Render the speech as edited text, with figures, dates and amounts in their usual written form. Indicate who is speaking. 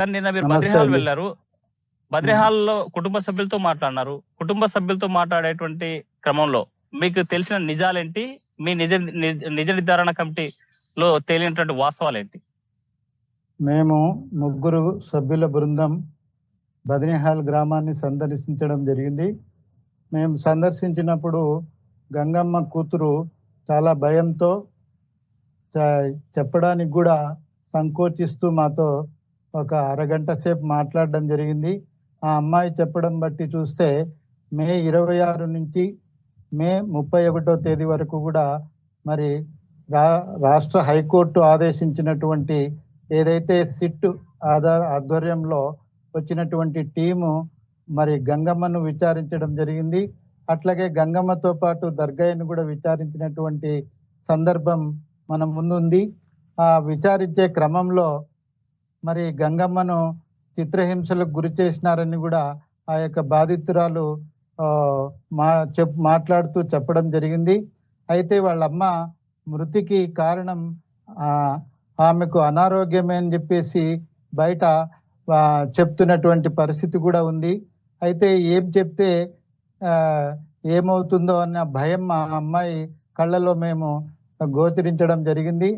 Speaker 1: Sir నిన్న మీరు
Speaker 2: నమస్తే
Speaker 1: బద్రిహాల్
Speaker 2: అండి.
Speaker 1: వెళ్లారు. బద్రిహాల్‌లో కుటుంబ సభ్యులతో మాట్లాడినారు. కుటుంబ సభ్యులతో మాట్లాడేటువంటి క్రమంలో మీకు తెలిసిన నిజాలేంటి? మీ నిజ నిర్ధారణ కమిటీలో తేలినటువంటి వాస్తవాలేంటి?
Speaker 2: మేము ముగ్గురు సభ్యుల బృందం బద్నిహాల్ గ్రామాన్ని సందర్శించడం జరిగింది. మేము సందర్శించినప్పుడు గంగమ్మ కూతురు చాలా భయంతో చెప్పడానికి కూడా సంకోచిస్తూ మాతో ఒక అరగంట సేపు మాట్లాడడం జరిగింది. ఆ అమ్మాయి చెప్పడం బట్టి చూస్తే మే 26 నుంచి మే 31వ తేదీ వరకు కూడా మరి రాష్ట్ర హైకోర్టు ఆదేశించినటువంటి ఏదైతే సిట్ ఆధ్వర్యంలో వచ్చినటువంటి టీము మరి గంగమ్మను విచారించడం జరిగింది. అట్లాగే గంగమ్మతో పాటు దర్గాను కూడా విచారించినటువంటి సందర్భం మన ముందుంది. ఆ విచారించే క్రమంలో మరి గంగమ్మను చిత్రహింసలకు గురి చేసినారని కూడా ఆ యొక్క బాధితురాలు మాట్లాడుతూ చెప్పడం జరిగింది. అయితే వాళ్ళమ్మ మృతికి కారణం ఆమెకు అనారోగ్యమే అని చెప్పేసి బయట చెప్తున్నటువంటి పరిస్థితి కూడా ఉంది. అయితే ఏం చెప్తే ఏమవుతుందో అన్న భయం మా అమ్మాయి కళ్ళలో మేము గోచరించడం జరిగింది.